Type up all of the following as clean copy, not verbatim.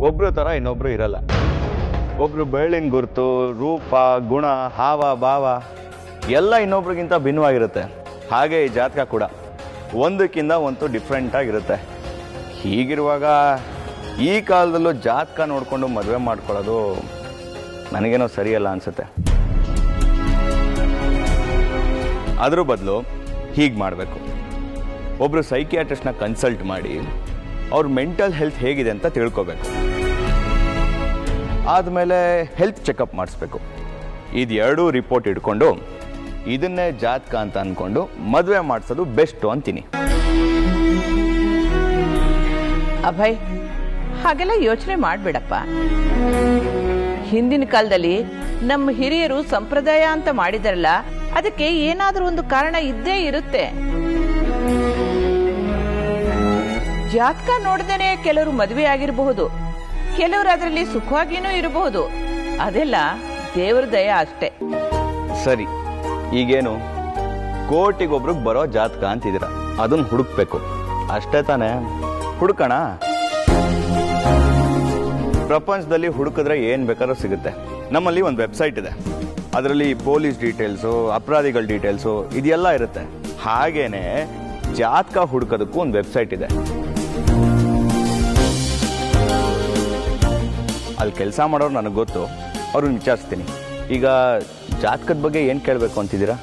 ಒಬ್ರು ಥರ ಇನ್ನೊಬ್ರು ಇರಲ್ಲ. ಒಬ್ರು ಬೆಳ್ಳಿನ ಗುರುತು, ರೂಪ, ಗುಣ, ಹಾವ ಭಾವ ಎಲ್ಲ ಇನ್ನೊಬ್ರಿಗಿಂತ ಭಿನ್ನವಾಗಿರುತ್ತೆ. ಹಾಗೆ ಈ ಜಾತಕ ಕೂಡ ಒಂದಕ್ಕಿಂತ ಒಂದು ಡಿಫ್ರೆಂಟಾಗಿರುತ್ತೆ. ಹೀಗಿರುವಾಗ ಈ ಕಾಲದಲ್ಲೂ ಜಾತಕ ನೋಡಿಕೊಂಡು ಮದುವೆ ಮಾಡ್ಕೊಳ್ಳೋದು ನನಗೇನೋ ಸರಿಯಲ್ಲ ಅನಿಸುತ್ತೆ. ಅದ್ರ ಬದಲು ಹೀಗೆ ಮಾಡಬೇಕು. ಒಬ್ಬರು ಸೈಕಿಯಾಟ್ರಿಸ್ಟ್ನ ಕನ್ಸಲ್ಟ್ ಮಾಡಿ ಅವ್ರ ಮೆಂಟಲ್ ಹೆಲ್ತ್ ಹೇಗಿದೆ ಅಂತ ತಿಳ್ಕೊಬೇಕು. ಆದಮೇಲೆ ಹೆಲ್ತ್ ಚೆಕಪ್ ಮಾಡಿಸ್ಬೇಕು. ಇದೆರಡೂ ರಿಪೋರ್ಟ್ ಇಟ್ಕೊಂಡು ಇದನ್ನೇ ಜಾತಕ ಅಂತ ಅಂದ್ಕೊಂಡು ಮದುವೆ ಮಾಡಿಸೋದು ಬೆಸ್ಟು ಅಂತೀನಿ. ಅಭಯ್, ಹಾಗೆಲ್ಲ ಯೋಚನೆ ಮಾಡಬೇಡಪ್ಪ. ಹಿಂದಿನ ಕಾಲದಲ್ಲಿ ನಮ್ಮ ಹಿರಿಯರು ಸಂಪ್ರದಾಯ ಅಂತ ಮಾಡಿದಾರಲ್ಲ, ಅದಕ್ಕೆ ಏನಾದ್ರೂ ಒಂದು ಕಾರಣ ಇದ್ದೇ ಇರುತ್ತೆ. ಜಾತಕ ನೋಡ್ದೇನೆ ಕೆಲವರು ಮದುವೆ ಆಗಿರಬಹುದು, ಕೆಲವರು ಅದರಲ್ಲಿ ಸುಖವಾಗಿನೂ ಇರಬಹುದು. ಅದೆಲ್ಲ ದೇವ್ರ ದಯ ಅಷ್ಟೇ. ಸರಿ, ಈಗೇನು ಕೋಟಿಗೊಬ್ರಿಗೆ ಬರೋ ಜಾತಕ ಅಂತಿದ್ದೀರ, ಅದನ್ನ ಹುಡುಕ್ಬೇಕು ಅಷ್ಟೇ ತಾನೇ? ಹುಡುಕೋಣ. ಪ್ರಪಂಚದಲ್ಲಿ ಹುಡುಕಿದ್ರೆ ಏನ್ ಬೇಕಾದ್ರೂ ಸಿಗುತ್ತೆ. ನಮ್ಮಲ್ಲಿ ಒಂದು ವೆಬ್ಸೈಟ್ ಇದೆ, ಅದರಲ್ಲಿ ಪೊಲೀಸ್ ಡೀಟೇಲ್ಸು, ಅಪರಾಧಿಗಳ ಡೀಟೇಲ್ಸು ಇದೆಲ್ಲ ಇರುತ್ತೆ. ಹಾಗೇನೆ ಜಾತಕ ಹುಡುಕೋದಕ್ಕೂ ಒಂದು ವೆಬ್ಸೈಟ್ ಇದೆ. ಅಲ್ಲಿ ಕೆಲಸ ಮಾಡೋರು ನನಗೆ ಗೊತ್ತು, ಅವ್ರನ್ನ ವಿಚಾರಿಸ್ತೀನಿ. ಈಗ ಜಾತಕದ ಬಗ್ಗೆ ಏನು ಕೇಳಬೇಕು ಅಂತಿದ್ದೀರಾ?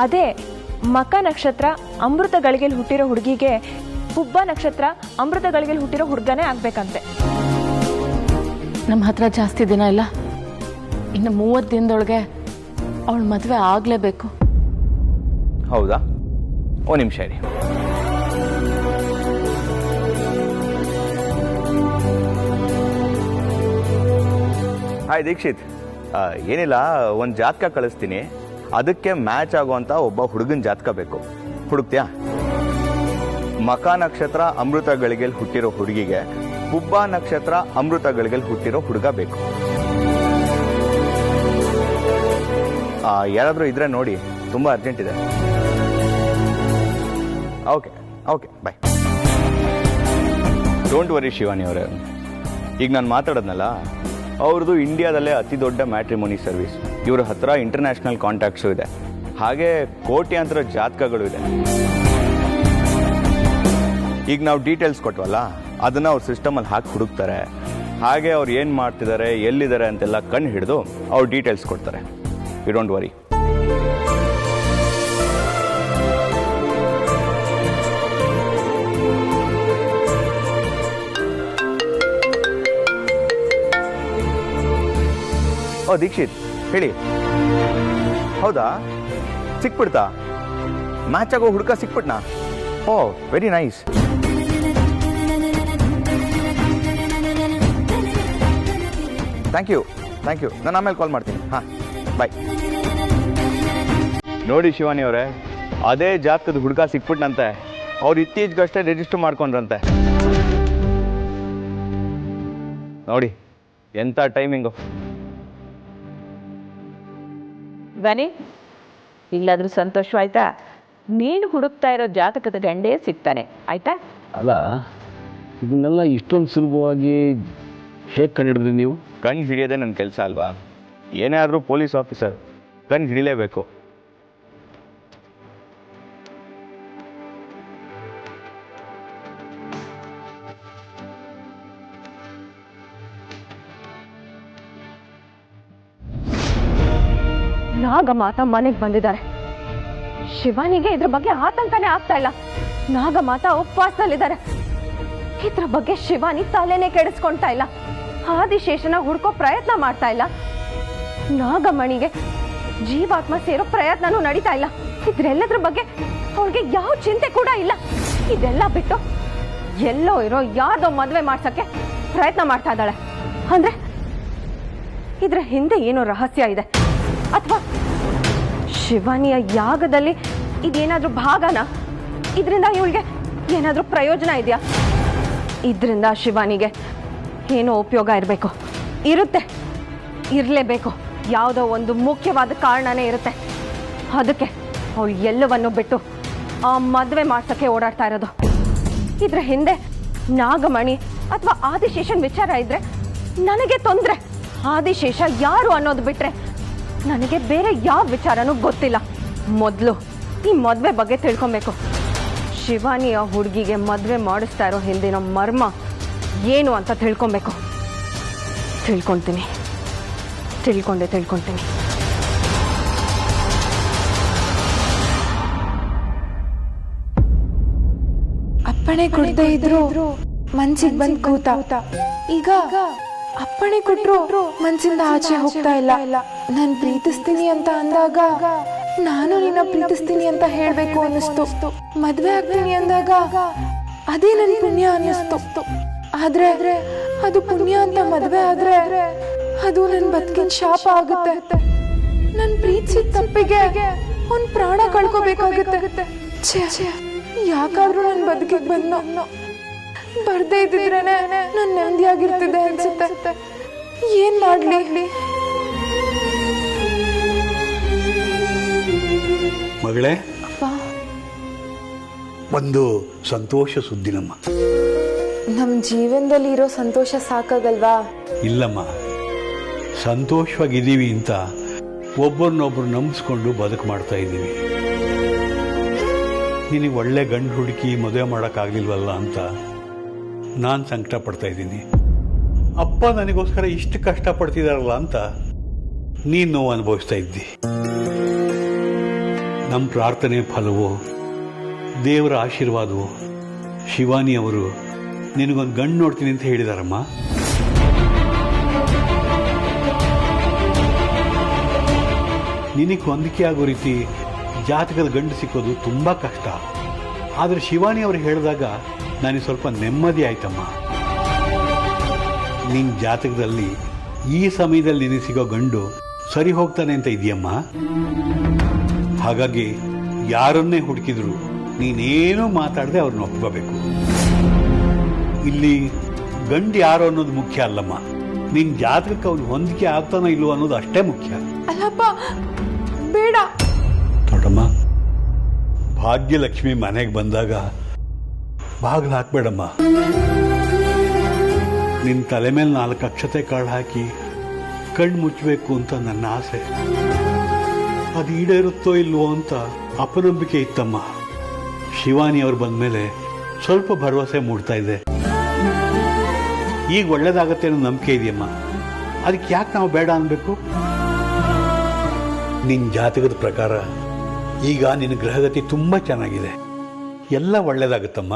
ಅದೇ ಮಕ ನಕ್ಷತ್ರ ಅಮೃತ ಗಳಿಗೆಲ್ ಹುಟ್ಟಿರೋ ಹುಡುಗಿಗೆ ಪುಬ್ಬ ನಕ್ಷತ್ರ ಅಮೃತ ಗಳಿಗೆಲ್ ಹುಟ್ಟಿರೋ ಹುಡುಗನೇ ಆಗ್ಬೇಕಂತೆ. ನಮ್ಮ ಹತ್ರ ಜಾಸ್ತಿ ದಿನ ಇಲ್ಲ, ಇನ್ನು 30 ದಿನದೊಳಗೆ ಅವಳ ಮದುವೆ ಆಗಲೇಬೇಕು. ಹೌದಾ? ಒಂದು ನಿಮಿಷ ಇರಿ. ಹಾಯ್ ದೀಕ್ಷಿತ್, ಏನಿಲ್ಲ, ಒಂದು ಜಾತಕ ಕಳಿಸ್ತೀನಿ. ಅದಕ್ಕೆ ಮ್ಯಾಚ್ ಆಗುವಂತ ಒಬ್ಬ ಹುಡುಗನ ಜಾತಕ ಬೇಕು. ಹುಡುಕ್ತ್ಯಾ? ಮಕ ನಕ್ಷತ್ರ ಅಮೃತ ಗಳಿಗೆಲ್ ಹುಟ್ಟಿರೋ ಹುಡುಗಿಗೆ ಪುಬ್ಬ ನಕ್ಷತ್ರ ಅಮೃತ ಗಳಿಗೆಲ್ ಹುಟ್ಟಿರೋ ಹುಡುಗ ಬೇಕು. ಯಾರಾದರೂ ಇದ್ರೆ ನೋಡಿ, ತುಂಬಾ ಅರ್ಜೆಂಟ್ ಇದೆ. Okay okay, bye. Don't worry Shivani ಅವರೇ, ಈಗ ನಾನು ಮಾತಾಡೋದ್ನಲ್ಲ, ಅವ್ರದ್ದು ಇಂಡಿಯಾದಲ್ಲೇ ಅತಿ ದೊಡ್ಡ ಮ್ಯಾಟ್ರಿಮೋನಿ ಸರ್ವಿಸ್. ಇವ್ರ ಹತ್ರ ಇಂಟರ್ನ್ಯಾಷನಲ್ ಕಾಂಟ್ಯಾಕ್ಟ್ಸು ಇದೆ, ಹಾಗೆ ಕೋಟ್ಯಾಂತರ ಜಾತಕಗಳು ಇದೆ. ಈಗ ನಾವು ಡೀಟೇಲ್ಸ್ ಕೊಟ್ವಲ್ಲ, ಅದನ್ನ ಅವ್ರ ಸಿಸ್ಟಮಲ್ಲಿ ಹಾಕಿ ಹುಡುಕ್ತಾರೆ. ಹಾಗೆ ಅವ್ರು ಏನು ಮಾಡ್ತಿದ್ದಾರೆ, ಎಲ್ಲಿದ್ದಾರೆ ಅಂತೆಲ್ಲ ಕಣ್ಣು ಹಿಡಿದು ಅವ್ರು ಡೀಟೇಲ್ಸ್ ಕೊಡ್ತಾರೆ. You don't worry. ಓ ದೀಕ್ಷಿತ್, ಹೇಳಿ. ಹೌದಾ? ಸಿಕ್ಬಿಡ್ತಾ? ಮ್ಯಾಚ್ ಆಗೋ ಹುಡುಕ ಸಿಕ್ಬಿಟ್ನಾ? ಓ, ವೆರಿ ನೈಸ್. Thank you. ನಾನು ಆಮೇಲೆ ಕಾಲ್ ಮಾಡ್ತೀನಿ. ಹಾಂ, ಬಾಯ್. ನೋಡಿ ಶಿವಾನಿ ಅವರೇ, ಅದೇ ಜಾತಕದ ಹುಡುಗ ಸಿಕ್ಬಿಟ್ನಂತೆ. ಅವ್ರು ಇತ್ತೀಚೆಗಷ್ಟೇ ರಿಜಿಸ್ಟರ್ ಮಾಡ್ಕೊಂಡ್ರಂತೆ. ನೋಡಿ ಎಂಥ ಟೈಮಿಂಗು. ಬನ್ನಿ, ಇಲ್ಲಾದ್ರೂ ಸಂತೋಷವಾಯ್ತಾ? ನೀನು ಹುಡುಕ್ತಾ ಇರೋ ಜಾತಕದ ಗಂಡೇ ಸಿಗ್ತಾನೆ, ಆಯ್ತಾ? ಅಲ್ಲ, ಇದನ್ನೆಲ್ಲ ಇಷ್ಟೊಂದು ಸುಲಭವಾಗಿ ಹೇಗೆ ಕಂಡುಹಿಡಿದ್ರಿ ನೀವು? ಕಣ್ಣು ಹಿಡಿಯೋದೇ ನನ್ನ ಕೆಲಸ ಅಲ್ವಾ? ಏನೇ ಆದರೂ ಪೊಲೀಸ್ ಆಫೀಸರ್, ಕಣ್ಣು ಹಿಡಿಲೇಬೇಕು. ನಾಗಮಾತ ಮನೆಗೆ ಬಂದಿದ್ದಾರೆ. ಶಿವಾನಿಗೆ ಇದ್ರ ಬಗ್ಗೆ ಆತಂಕನೇ ಆಗ್ತಾ ಇಲ್ಲ. ನಾಗಮಾತ ಉಪವಾಸದಲ್ಲಿದ್ದಾರೆ. ಇದ್ರ ಬಗ್ಗೆ ಶಿವಾನಿ ತಲೆನೇ ಕೆಡಿಸ್ಕೊಳ್ತಾ ಇಲ್ಲ. ಆದಿಶೇಷನ ಹುಡ್ಕೋ ಪ್ರಯತ್ನ ಮಾಡ್ತಾ ಇಲ್ಲ. ನಾಗಮಣಿಗೆ ಜೀವಾತ್ಮ ಸೇರೋ ಪ್ರಯತ್ನನೂ ನಡೀತಾ ಇಲ್ಲ. ಇದ್ರೆಲ್ಲದ್ರ ಬಗ್ಗೆ ಅವಳಿಗೆ ಯಾವ ಚಿಂತೆ ಕೂಡ ಇಲ್ಲ. ಇದೆಲ್ಲ ಬಿಟ್ಟು ಎಲ್ಲೋ ಇರೋ ಯಾರ್ದೋ ಮದ್ವೆ ಮಾಡ್ಸಕ್ಕೆ ಪ್ರಯತ್ನ ಮಾಡ್ತಾ ಇದ್ದಾಳೆ. ಅಂದ್ರೆ ಇದ್ರ ಹಿಂದೆ ಏನೋ ರಹಸ್ಯ ಇದೆ, ಅಥವಾ ಶಿವಾನಿಯ ಯಾಗದಲ್ಲಿ ಇದೇನಾದ್ರೂ ಭಾಗನ? ಇದರಿಂದ ಇವಳಿಗೆ ಏನಾದ್ರೂ ಪ್ರಯೋಜನ ಇದೆಯಾ? ಇದರಿಂದ ಶಿವಾನಿಗೆ ಏನೋ ಉಪಯೋಗ ಇರಬೇಕು, ಇರಲೇಬೇಕು. ಯಾವುದೋ ಒಂದು ಮುಖ್ಯವಾದ ಕಾರಣನೇ ಇರುತ್ತೆ. ಅದಕ್ಕೆ ಅವಳು ಎಲ್ಲವನ್ನೂ ಬಿಟ್ಟು ಆ ಮದುವೆ ಮಾಡ್ಸಕ್ಕೆ ಓಡಾಡ್ತಾ ಇರೋದು. ಇದ್ರ ಹಿಂದೆ ನಾಗಮಣಿ ಅಥವಾ ಆದಿಶೇಷನ್ ವಿಚಾರ ಇದ್ರೆ ನನಗೆ ತೊಂದರೆ. ಆದಿಶೇಷ ಯಾರು ಅನ್ನೋದು ಬಿಟ್ರೆ ನನಗೆ ಬೇರೆ ಯಾವ ವಿಚಾರನೂ ಗೊತ್ತಿಲ್ಲ. ಮೊದಲು ಈ ಮದುವೆ ಬಗ್ಗೆ ತಿಳ್ಕೊಬೇಕು. ಶಿವಾನಿ ಆ ಹುಡುಗಿಗೆ ಮದುವೆ ಮಾಡಿಸ್ತಾ ಇರೋ ಹಿಂದಿನ ಮರ್ಮ ಏನು ಅಂತ ತಿಳ್ಕೊಬೇಕು. ತಿಳ್ಕೊಳ್ತೀನಿ. ಅಪ್ಪಣೆ ಕೊಡದೆ ಇದ್ರು ಮನ್ಸಿಗೆ ಬಂದ್ ಕೂತ. ಈಗ ಅಪ್ಪಣೆ ಕೊಟ್ರು ಮನ್ಸಿಂದ ಆಚೆ ಹೋಗ್ತಾ ಇಲ್ಲ. ನಾನ್ ಪ್ರೀತಿಸ್ತೀನಿ ಅಂತ ಅಂದಾಗ ನಾನು ನಿನ್ನ ಪ್ರೀತಿಸ್ತೀನಿ ಅಂತ ಹೇಳ್ಬೇಕು ಅನ್ನಿಸ್ತು. ಮದ್ವೆ ಆಗ್ತೀನಿ ಅಂದಾಗ ಅದೇ ನನ್ ಪುಣ್ಯ ಅನ್ನಿಸ್ತು. ಆದ್ರೆ ಅದು ಪುಣ್ಯ ಅಂತ ಮದ್ವೆ ಆದ್ರೆ ಅದು ನನ್ ಬದುಕಿನ ಶಾಪ ಆಗುತ್ತೆ. ನನ್ ಪ್ರೀತಿಸಿದ ತಪ್ಪಿಗೆ ಒಂದ್ ಪ್ರಾಣ ಕಳ್ಕೋಬೇಕಾಗುತ್ತೆ. ಯಾಕಾದ್ರೂ ನನ್ ಬದುಕಿಗೆ ಬಂದು ಬರ್ದೇ ಇದ್ದಿದ್ರೇನೆ ನಾನು ನೆಮ್ಮದಿಯಾಗಿರ್ತಿದ್ದೆ ಅನ್ಸುತ್ತೆ. ಏನ್ ಮಾಡ್ಲಿ? ಮಗಳೇ, ಅಪ್ಪ, ಒಂದು ಸಂತೋಷ ಸುದ್ದಿನಮ್ಮ. ನಮ್ ಜೀವನದಲ್ಲಿ ಇರೋ ಸಂತೋಷ ಸಾಕಾಗಲ್ವಾ? ಇಲ್ಲಮ್ಮ, ಸಂತೋಷವಾಗಿದ್ದೀವಿ ಅಂತ ಒಬ್ಬರನ್ನೊಬ್ರು ನಂಬಿಸ್ಕೊಂಡು ಬದುಕು ಮಾಡ್ತಾ ಇದ್ದೀವಿ. ನಿನಗೆ ಒಳ್ಳೆ ಗಂಡು ಹುಡುಕಿ ಮದುವೆ ಮಾಡೋಕ್ಕಾಗಲಿಲ್ವಲ್ಲ ಅಂತ ನಾನು ಸಂಕಟ ಪಡ್ತಾ ಇದ್ದೀನಿ. ಅಪ್ಪ ನನಗೋಸ್ಕರ ಇಷ್ಟು ಕಷ್ಟಪಡ್ತಿದಾರಲ್ಲ ಅಂತ ನೀನು ನೋವು ಅನುಭವಿಸ್ತಾ ಇದ್ದಿ. ನಮ್ಮ ಪ್ರಾರ್ಥನೆ ಫಲವೋ ದೇವರ ಆಶೀರ್ವಾದವೋ ಶಿವಾನಿ ಅವರು ನಿನಗೊಂದು ಗಂಡು ನೋಡ್ತೀನಿ ಅಂತ ಹೇಳಿದಾರಮ್ಮ. ನಿನಗೆ ಹೊಂದಿಕೆ ಆಗೋ ರೀತಿ ಜಾತಕದ ಗಂಡು ಸಿಕ್ಕೋದು ತುಂಬ ಕಷ್ಟ. ಆದರೆ ಶಿವಾನಿ ಅವರು ಹೇಳಿದಾಗ ನನಗೆ ಸ್ವಲ್ಪ ನೆಮ್ಮದಿ ಆಯ್ತಮ್ಮ. ನಿನ್ನ ಜಾತಕದಲ್ಲಿ ಈ ಸಮಯದಲ್ಲಿ ನಿನಗೆ ಸಿಗೋ ಗಂಡು ಸರಿ ಹೋಗ್ತಾನೆ ಅಂತ ಇದೆಯಮ್ಮ. ಹಾಗಾಗಿ ಯಾರನ್ನೇ ಹುಡುಕಿದ್ರು ನೀನೇನೂ ಮಾತಾಡದೆ ಅವ್ರನ್ನ ಒಪ್ಕೋಬೇಕು. ಇಲ್ಲಿ ಗಂಡು ಯಾರು ಅನ್ನೋದು ಮುಖ್ಯ ಅಲ್ಲಮ್ಮ, ನಿನ್ನ ಜಾತಕಕ್ಕೆ ಅವ್ನು ಹೊಂದಿಕೆ ಆಗ್ತಾನೋ ಇಲ್ವೋ ಅನ್ನೋದು ಅಷ್ಟೇ ಮುಖ್ಯ. ಅಲ್ಲಪ್ಪ, ಬೇಡ. ನೋಡಮ್ಮ, ಭಾಗ್ಯಲಕ್ಷ್ಮಿ ಮನೆಗೆ ಬಂದಾಗ ಬಾಗಿಲು ಹಾಕ್ಬೇಡಮ್ಮ. ನಿನ್ನ ತಲೆ ಮೇಲೆ 4 ಅಕ್ಷತೆ ಕಾಳು ಹಾಕಿ ಕಣ್ಣು ಮುಚ್ಚಬೇಕು ಅಂತ ನನ್ನ ಆಸೆ. ಅದು ಈಡೇರುತ್ತೋ ಇಲ್ವೋ ಅಂತ ಅಪನಂಬಿಕೆ ಇತ್ತಮ್ಮ. ಶಿವಾನಿ ಅವ್ರು ಬಂದಮೇಲೆ ಸ್ವಲ್ಪ ಭರವಸೆ ಮೂಡ್ತಾ ಇದೆ. ಈಗ ಒಳ್ಳೇದಾಗತ್ತೆ ಅನ್ನೋ ನಂಬಿಕೆ ಇದೆಯಮ್ಮ. ಅದಕ್ಕೆ ಯಾಕೆ ನಾವು ಬೇಡ ಅನ್ಬೇಕು? ನಿನ್ನ ಜಾತಕದ ಪ್ರಕಾರ ಈಗ ನಿನ್ನ ಗ್ರಹಗತಿ ತುಂಬ ಚೆನ್ನಾಗಿದೆ, ಎಲ್ಲ ಒಳ್ಳೇದಾಗುತ್ತಮ್ಮ.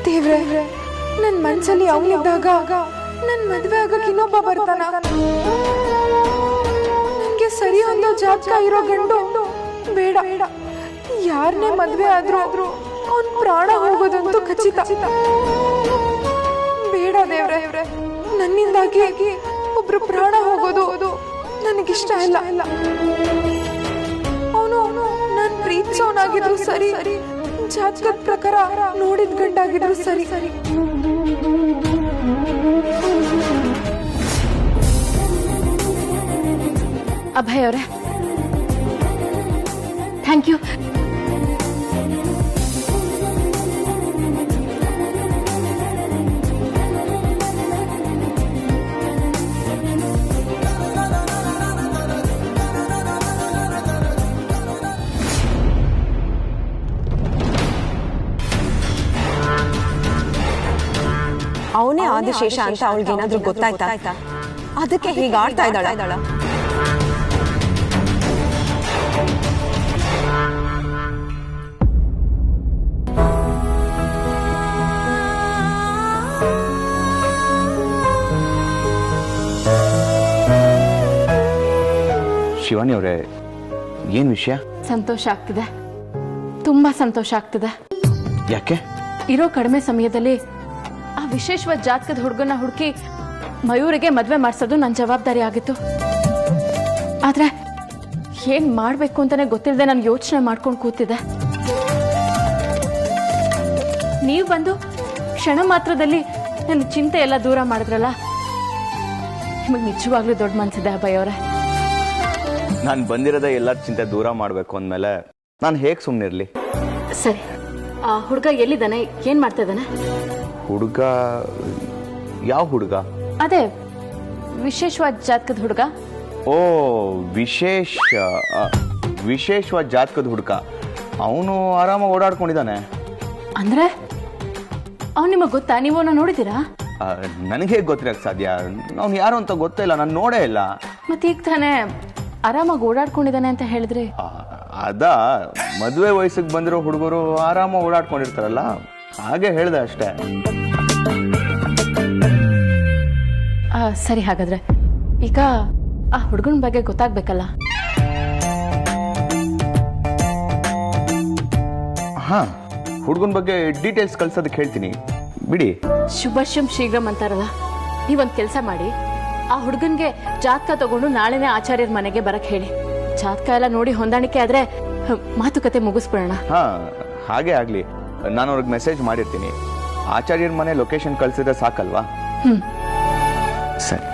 ದೇವ್ರೆ, ನನ್ ಮನ್ಸಲ್ಲಿ ಅವನಿದ್ದಾಗ ನನ್ ಮದ್ವೆ ಆಗಕ್ಕೆ ಇನ್ನೊಬ್ಬ ಬರ್ತಾನ. ನನ್ಗೆ ಸರಿ ಹೊಂದೋ ಜಾತಕ ಇರೋ ಗಂಡು ಬೇಡ. ಯಾರನ್ನೇ ಮದ್ವೆ ಆದ್ರೂ ಅವನ್ ಪ್ರಾಣ ಹೋಗೋದಂತೂ ಖಚಿತ. ಬೇಡ ದೇವ್ರೆ, ನನ್ನಿಂದಾಗಿ ಒಬ್ರು ಪ್ರಾಣ ಹೋಗೋದು ನನಗಿಷ್ಟ ಇಲ್ಲ. ಅವನು ನಾನ್ ಪ್ರೀತಿಸೋನಾಗಿದ್ರು ಸರಿ, ಜಾತಕದ ಪ್ರಕಾರ ನೋಡಿದ ಗಂಡಾಗಿದ್ರು ಸರಿ. ಅಭಯ್ ಅವರೇ, ಥ್ಯಾಂಕ್ ಯು. ಅವನೇ ಆದಿಶೇಷ ಅಂತ ಅವಳಿಗೇನಾದ್ರೂ ಗೊತ್ತಾಯ್ತಾ? ಅದಕ್ಕೆ ಹೀಗೆ ಆಡ್ತಾ ಇದ್ದಾಳ. ಶಿವಾನಿ ಅವರೇ, ಏನ್ ವಿಷಯ? ಸಂತೋಷ ಆಗ್ತಿದೆ, ತುಂಬಾ ಸಂತೋಷ ಆಗ್ತಿದೆ. ಯಾಕೆ? ಇರೋ ಕಡಿಮೆ ಸಮಯದಲ್ಲಿ ಆ ವಿಶೇಷವಾದ ಜಾತಕದ ಹುಡುಗನ ಹುಡುಕಿ ಮಯೂರಿಗೆ ಮದ್ವೆ ಮಾಡಿಸೋದು ನನ್ನ ಜವಾಬ್ದಾರಿ ಆಗಿತ್ತು. ಆದ್ರೆ ಏನ್ ಮಾಡ್ಬೇಕು ಅಂತಾನೆ ಗೊತ್ತಿಲ್ಲದೆ ನಾನು ಯೋಚನೆ ಮಾಡ್ಕೊಂಡು ಕೂತಿದ್ದೆ. ನೀವು ಬಂದು ಕ್ಷಣ ಮಾತ್ರದಲ್ಲಿ ನನ್ನ ಚಿಂತೆ ಎಲ್ಲ ದೂರ ಮಾಡಿದ್ರಲ್ಲ, ನಿಮಗೆ ನಿಜವಾಗ್ಲೂ ದೊಡ್ಡ ಮನ್ಸಿದೆ ಅಭಯ್ ಅವರೇ. ನಾನು ಬಂದಿರೋದೇ ಎಲ್ಲರ ಚಿಂತೆ ದೂರ ಮಾಡಬೇಕು ಅಂದಮೇಲೆ ನಾನು ಹೇಗೆ ಸುಮ್ಮನಿರಲಿ? ಸರಿ, ಆ ಹುಡುಗ ಎಲ್ಲಿದ್ದಾನೆ? ಏನ್ ಮಾಡ್ತಾ ಇದ್ದಾನೆ? ಹುಡುಗ? ಯಾವ ಹುಡುಗ? ಅದೇ ವಿಶೇಷವಾದ ಜಾತಕದ ಹುಡುಗ. ಓ, ವಿಶೇಷವಾದ ಜಾತಕದ ಹುಡುಗ. ಅವನು ಆರಾಮಾಗಿ ಓಡಾಡ್ಕೊಂಡಿದ್ದಾನೆ. ಅಂದ್ರೆ ಅವ್ನು ನಿಮಗೆ ಗೊತ್ತಾ? ನೀವು ಅವನ್ನ ನೋಡಿದ್ದೀರಾ? ನನಗೆ ಹೇಗೆ ಗೊತ್ತಿರಕ್ಕೆ ಸಾಧ್ಯ? ಅವ್ನು ಯಾರು ಅಂತ ಗೊತ್ತೇ ಇಲ್ಲ, ನಾನು ನೋಡೇ ಇಲ್ಲ. ಮತ್ತೆ ಈಗ ತಾನೇ ಆರಾಮಾಗಿ ಓಡಾಡ್ಕೊಂಡಿದ್ದಾನೆ ಅಂತ ಹೇಳಿದ್ರಿ. ಅದ ಮದುವೆ ವಯಸ್ಸಿಗೆ ಬಂದಿರೋ ಹುಡುಗರು ಆರಾಮಾಗಿ ಓಡಾಡ್ಕೊಂಡಿರ್ತಾರಲ್ಲ, ಹಾಗೆ ಹೇಳ್ದೆ ಅಷ್ಟೇ. ಸರಿ, ಹಾಗಾದ್ರೆ ಈಗ ಆ ಹುಡುಗನ ಬಗ್ಗೆ ಗೊತ್ತಾಗ್ಬೇಕಲ್ಲ. ಹಾ, ಹುಡುಗನ ಬಗ್ಗೆ ಡೀಟೇಲ್ಸ್ ಕಳ್ಸೋದಕ್ಕೆ ಹೇಳ್ತೀನಿ ಬಿಡಿ. ಶುಭಶ್ಯಂ ಶೀಘ್ರಂ ಅಂತಾರಲ್ಲ, ನೀವೊಂದು ಕೆಲಸ ಮಾಡಿ, ಆ ಹುಡುಗನ್ಗೆ ಜಾತಕ ತಗೊಂಡು ನಾಳೆನೇ ಆಚಾರ್ಯರ ಮನೆಗೆ ಬರಕ್ ಹೇಳಿ. ಜಾತಕ ಎಲ್ಲ ನೋಡಿ ಹೊಂದಾಣಿಕೆ ಆದ್ರೆ ಮಾತುಕತೆ ಮುಗಿಸ್ಬಿಡೋಣ. ಹಾ, ಹಾಗೆ ಆಗ್ಲಿ. ನಾನು ಅವ್ರಿಗೆ ಮೆಸೇಜ್ ಮಾಡಿರ್ತೀನಿ. ಆಚಾರ್ಯರ ಮನೆ ಲೊಕೇಶನ್ ಕಳ್ಸಿದ್ರೆ ಸಾಕಲ್ವಾ? ಸರಿ.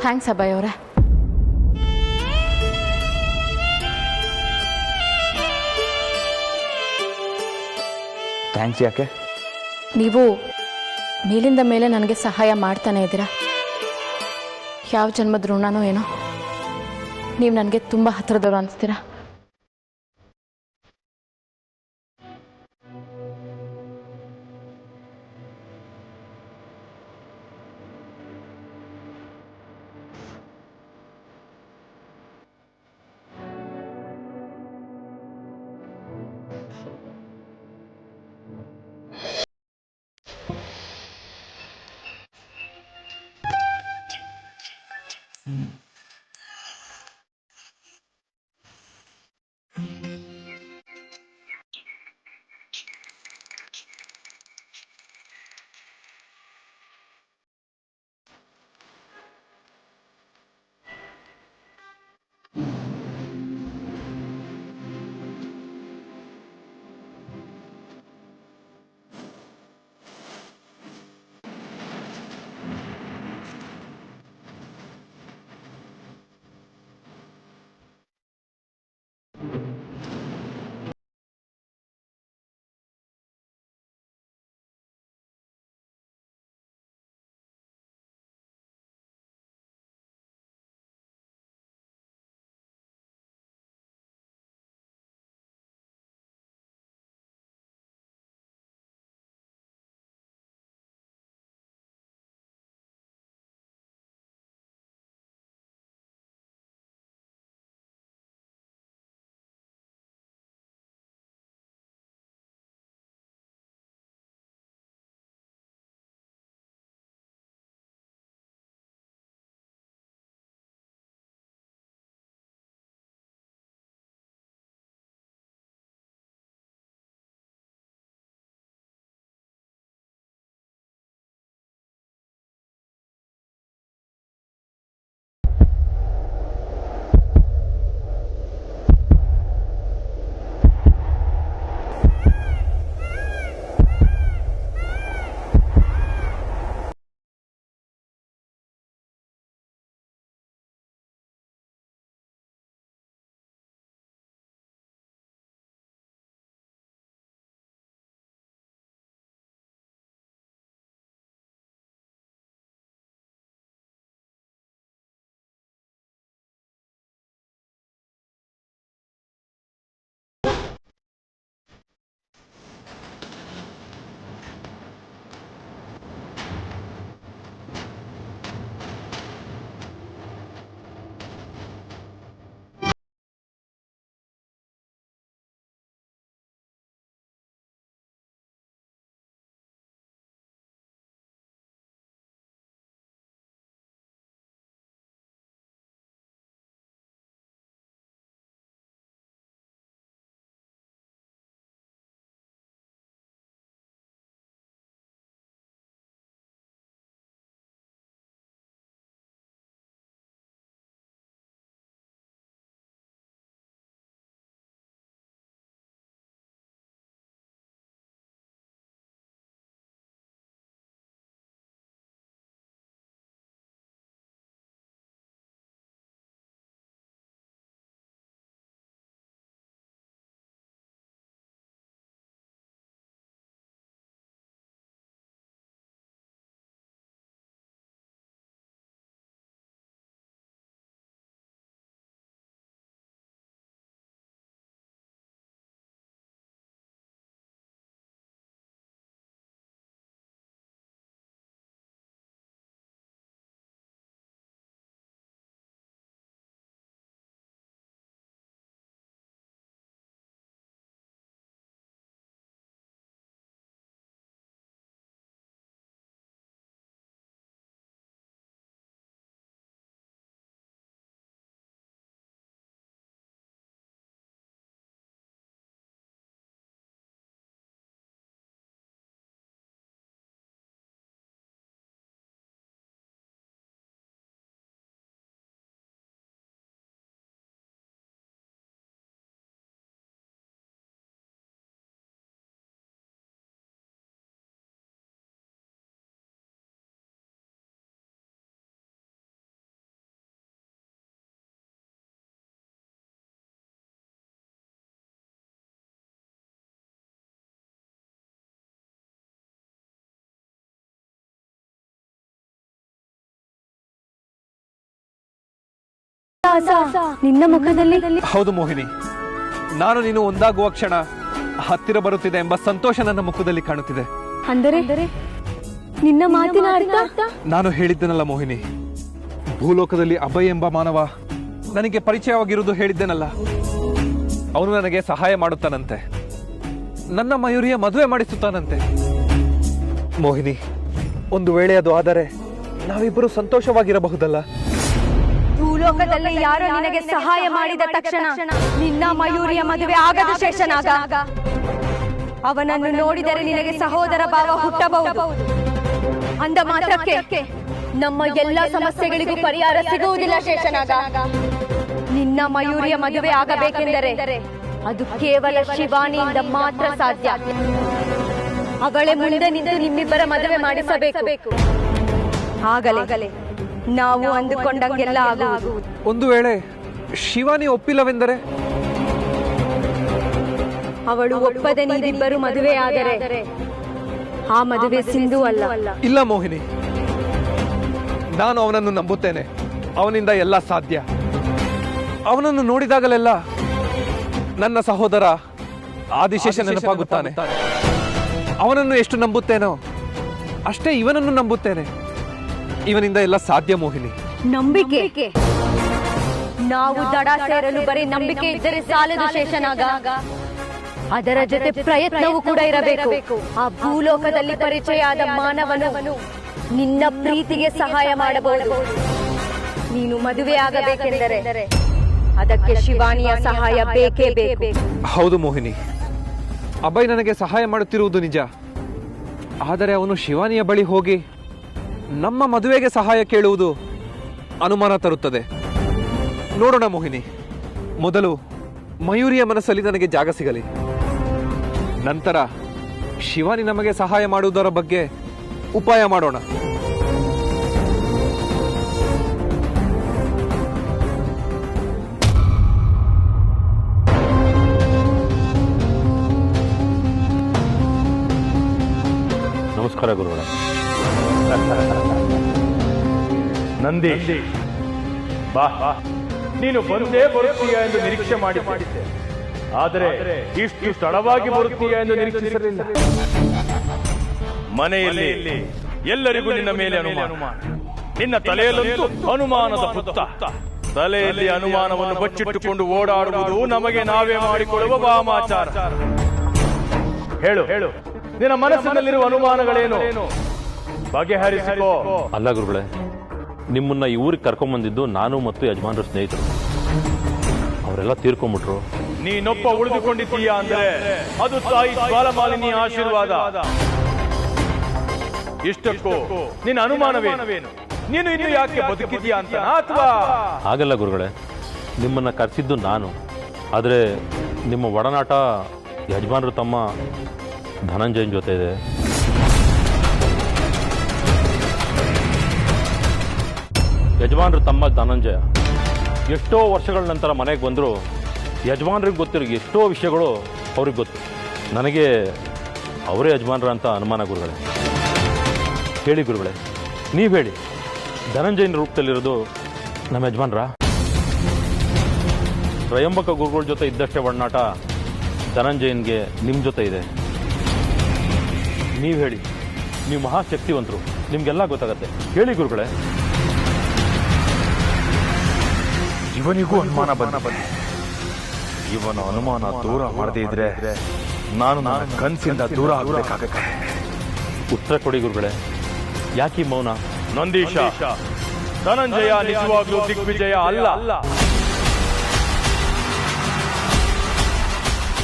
ಥ್ಯಾಂಕ್ಸ್ ಅಭಯ್ ಅವರೇ. ಥ್ಯಾಂಕ್ಸ್ ಯಾಕೆ? ನೀವು ಮೇಲಿಂದ ಮೇಲೆ ನನಗೆ ಸಹಾಯ ಮಾಡ್ತಾನೆ ಇದ್ದೀರಾ. ಯಾವ ಜನ್ಮದ ಋಣನೋ ಏನೋ, ನೀವು ನನಗೆ ತುಂಬ ಹತ್ತಿರದವರು ಅನಿಸ್ತೀರಾ. ಮಂದಹಾಸ ನಿನ್ನ ಮುಖದಲ್ಲಿ. ಹೌದು ಮೋಹಿನಿ, ನಾನು ನೀನು ಒಂದಾಗುವ ಕ್ಷಣ ಹತ್ತಿರ ಬರುತ್ತಿದೆ ಎಂಬ ಸಂತೋಷ ನನ್ನ ಮುಖದಲ್ಲಿ ಕಾಣುತ್ತಿದೆ. ಅಂದರೆ ನಿನ್ನ ಮಾತಿನ ಅರ್ಥ? ನಾನು ಹೇಳಿದ್ದೆನಲ್ಲ ಮೋಹಿನಿ, ಭೂಲೋಕದಲ್ಲಿ ಅಭಯ್ ಎಂಬ ಮಾನವ ನನಗೆ ಪರಿಚಯವಾಗಿರುವುದು ಹೇಳಿದ್ದೇನಲ್ಲ. ಅವನು ನನಗೆ ಸಹಾಯ ಮಾಡುತ್ತಾನಂತೆ, ನನ್ನ ಮಯೂರಿಯ ಮದುವೆ ಮಾಡಿಸುತ್ತಾನಂತೆ. ಮೋಹಿನಿ, ಒಂದು ವೇಳೆ ಅದು ಆದರೆ ನಾವಿಬ್ಬರು ಸಂತೋಷವಾಗಿರಬಹುದಲ್ಲ. ಭೂಲೋಕದಲ್ಲಿ ಯಾರೋ ನಿನಗೆ ಸಹಾಯ ಮಾಡಿದ ತಕ್ಷಣ ನಿನ್ನ ಮಯೂರಿಯ ಮದುವೆ ಆಗದು ಶೇಷನಾಗ. ಅವನನ್ನು ನೋಡಿದರೆ ನಿನಗೆ ಸಹೋದರ ಭಾವ ಹುಟ್ಟಬಹುದು. ಅಂದ ಮಾತ್ರಕ್ಕೆ ನಮ್ಮ ಎಲ್ಲ ಸಮಸ್ಯೆಗಳಿಗೂ ಪರಿಹಾರ ಸಿಗುವುದಿಲ್ಲ ಶೇಷನಾಗ. ನಿನ್ನ ಮಯೂರಿಯ ಮದುವೆ ಆಗಬೇಕೆಂದರೆ ಅದು ಕೇವಲ ಶಿವಾನಿಯಿಂದ ಮಾತ್ರ ಸಾಧ್ಯ. ಅವಳೇ ಮುಂದೆ ನಿಂತು ನಿಮ್ಮಿಬ್ಬರ ಮದುವೆ ಮಾಡಿಸಬೇಕು. ಆಗಲೇ ನಾವು ಅಂದುಕೊಂಡಂಗೆಲ್ಲ ಆಗುವುದು. ಒಂದು ವೇಳೆ ಶಿವಾನಿ ಒಪ್ಪಿಲ್ಲವೆಂದರೆ? ಅವಳು ಒಪ್ಪದೆ ನೀವಿಬ್ಬರು ಮದುವೆ ಆದರೆ ಆ ಮದುವೆ ಸಿಂಧು ಅಲ್ಲ. ಇಲ್ಲ ಮೋಹಿನಿ, ನಾನು ಅವನನ್ನು ನಂಬುತ್ತೇನೆ. ಅವನಿಂದ ಎಲ್ಲ ಸಾಧ್ಯ. ಅವನನ್ನು ನೋಡಿದಾಗಲೆಲ್ಲ ನನ್ನ ಸಹೋದರ ಆದಿಶೇಷ ನೆನಪಾಗುತ್ತಾನೆ. ಅವನನ್ನು ಎಷ್ಟು ನಂಬುತ್ತೇನೋ ಅಷ್ಟೇ ಇವನನ್ನು ನಂಬುತ್ತೇನೆ. ಇವನಿಂದ ಎಲ್ಲ ಸಾಧ್ಯ ಮೋಹಿನಿ. ನಂಬಿಕೆ? ನಾವು ದಡ ಸೇರಲು ಬರೀ ನಂಬಿಕೆ ಇದ್ದರೆ ಸಾಲದು ಶೇಷನಾಗ. ಅದರ ಜೊತೆ ಪ್ರಯತ್ನವೂ ಕೂಡ ಇರಬೇಕು. ಆ ಭೂಲೋಕದಲ್ಲಿ ಪರಿಚಯ ಆದ ಮಾನವನು ನಿನ್ನ ಪ್ರೀತಿಗೆ ಸಹಾಯ ಮಾಡಬಹುದು. ನೀನು ಮದುವೆ ಆಗಬೇಕೆಂದರೆ ಅದಕ್ಕೆ ಶಿವಾನಿಯ ಸಹಾಯ ಬೇಕೇ ಬೇಕು. ಹೌದು ಮೋಹಿನಿ, ಅಭಯ್ ನನಗೆ ಸಹಾಯ ಮಾಡುತ್ತಿರುವುದು ನಿಜ. ಆದರೆ ಅವನು ಶಿವಾನಿಯ ಬಳಿ ಹೋಗಿ ನಮ್ಮ ಮದುವೆಗೆ ಸಹಾಯ ಕೇಳುವುದು ಅನುಮಾನ ತರುತ್ತದೆ. ನೋಡೋಣ ಮೋಹಿನಿ, ಮೊದಲು ಮಯೂರಿಯ ಮನಸ್ಸಲ್ಲಿ ನನಗೆ ಜಾಗ ಸಿಗಲಿ. ನಂತರ ಶಿವಾನಿ ನಮಗೆ ಸಹಾಯ ಮಾಡುವುದರ ಬಗ್ಗೆ ಉಪಾಯ ಮಾಡೋಣ. ನಮಸ್ಕಾರ ಗುರುಗಳೇ. ನಂದಿ, ಬಾ. ನೀನು ಬಂದೇ ಬರುತ್ತೀಯ ಎಂದು ನಿರೀಕ್ಷೆ ಮಾಡಿದ್ದೆ, ಆದರೆ ಇಷ್ಟು ತಡವಾಗಿ ಬರುತ್ತೀಯ ಎಂದು ನಿರೀಕ್ಷಿಸಲಿಲ್ಲ. ಮನೆಯಲ್ಲಿ ಎಲ್ಲರಿಗೂ ನಿನ್ನ ಮೇಲೆ ಅನುಮಾನ, ನಿನ್ನ ತಲೆಯಲ್ಲಂತೂ ಅನುಮಾನದ ಹುತ್ತ. ತಲೆಯಲ್ಲಿ ಅನುಮಾನವನ್ನು ಬಚ್ಚಿಟ್ಟುಕೊಂಡು ಓಡಾಡುವುದು ನಮಗೆ ನಾವೇ ಮಾಡಿಕೊಳ್ಳುವ ವಾಮಾಚಾರ. ಹೇಳು, ನಿನ್ನ ಮನಸ್ಸಿನಲ್ಲಿರುವ ಅನುಮಾನಗಳೇನು? ಬಗೆಹರಿಸಿಕೋ. ಅಲ್ಲ ಗುರುಗಳೇ, ನಿಮ್ಮನ್ನ ಈ ಊರಿಗೆ ಕರ್ಕೊಂಡ್ಬಂದಿದ್ದು ನಾನು ಮತ್ತು ಯಜಮಾನ್ರ ಸ್ನೇಹಿತರು. ಅವರೆಲ್ಲ ತೀರ್ಕೊಂಡ್ಬಿಟ್ರು. ನೀನೊಬ್ಬ ಉಳಿದುಕೊಂಡಿದ್ದೀಯ ಅಂದ್ರೆ ಅದು ತಾಯಿ ಜ್ವಾಲಮಾಲಿನಿಯ ಆಶೀರ್ವಾದ. ಇಷ್ಟಕ್ಕೂ ನಿನ್ನ ಅನುಮಾನವೇನು? ನೀನು ಇನ್ನು ಯಾಕೆ ಬದುಕಿದೀಯಾ ಅಂತ? ಅಥವಾ ಹಾಗಲ್ಲ ಗುರುಗಳೇ, ನಿಮ್ಮನ್ನ ಕರೆಸಿದ್ದು ನಾನು. ಆದರೆ ನಿಮ್ಮ ಒಡನಾಟ ಯಜಮಾನ್ರ ತಮ್ಮ ಧನಂಜಯನ್ ಜೊತೆ ಇದೆ. ಯಜಮಾನ್ರ ತಮ್ಮ ಧನಂಜಯ ಎಷ್ಟೋ ವರ್ಷಗಳ ನಂತರ ಮನೆಗೆ ಬಂದರೂ ಯಜಮಾನ್ರಿಗೆ ಗೊತ್ತಿರೋ ಎಷ್ಟೋ ವಿಷಯಗಳು ಅವ್ರಿಗೆ ಗೊತ್ತು. ನನಗೆ ಅವರೇ ಯಜಮಾನ್ರ ಅಂತ ಅನುಮಾನ ಗುರುಗಳೇ. ಹೇಳಿ ಗುರುಗಳೇ, ನೀವು ಹೇಳಿ, ಧನಂಜಯನ ರೂಪದಲ್ಲಿರೋದು ನಮ್ಮ ಯಜಮಾನ್ರ? ತ್ರಯಂಬಕ ಗುರುಗಳ ಜೊತೆ ಇದ್ದಷ್ಟೇ ಒಡನಾಟ ಧನಂಜಯನ್ಗೆ ನಿಮ್ಮ ಜೊತೆ ಇದೆ. ನೀವು ಹೇಳಿ, ನೀವು ಮಹಾಶಕ್ತಿವಂತರು, ನಿಮಗೆಲ್ಲ ಗೊತ್ತಾಗತ್ತೆ. ಹೇಳಿ ಗುರುಗಳೇ. ಇವನಿಗೂ ಅನುಮಾನ ಬಂದ. ಇವನ ಅನುಮಾನ ದೂರ ಮಾಡದೇ ಇದ್ರೆ ನಾನು ನನ್ನ ಕನಸಿಂದ ದೂರ ಆಗಬೇಕಾಗತ್ತೆ. ಉತ್ತರ ಕೊಡಿ ಗುರುಗಳೇ. ಯಾಕೆ ಮೌನ? ನಂದೀಶ, ಧನಂಜಯ ನಿಜವಾಗ್ಲೂ ದಿಗ್ವಿಜಯ ಅಲ್ಲ.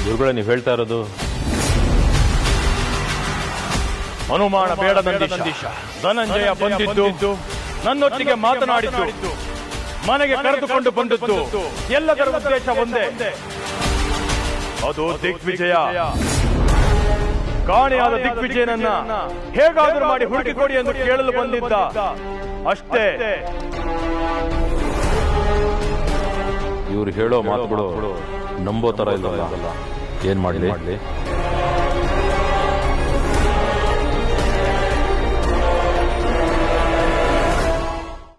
ಗುರುಗಳೇ, ನೀವು ಹೇಳ್ತಾ ಇರೋದು? ಅನುಮಾನ ಬೇಡ ನಂದೀಶ. ಧನಂಜಯ ಬಂದಿದ್ದು, ನನ್ನೊಟ್ಟಿಗೆ ಮಾತನಾಡಿದ್ದು, ಮನೆಗೆ ಕರೆದುಕೊಂಡು ಬಂದದ್ದು, ಎಲ್ಲದರ ಉದ್ದೇಶ ಒಂದೇ, ಅದು ದಿಗ್ವಿಜಯ. ಕಾಣೆಯಾದ ದಿಗ್ವಿಜಯನನ್ನ ಹೇಗಾದರೂ ಮಾಡಿ ಹುಡುಕಿಕೊಡಿ ಎಂದು ಕೇಳಲು ಬಂದಿದ್ದ ಅಷ್ಟೇ. ಇವ್ರು ಹೇಳೋ ಮಾತುಗಳು ನಂಬೋ ತರ ಇಲ್ಲ. ಏನ್ ಮಾಡಲಿ?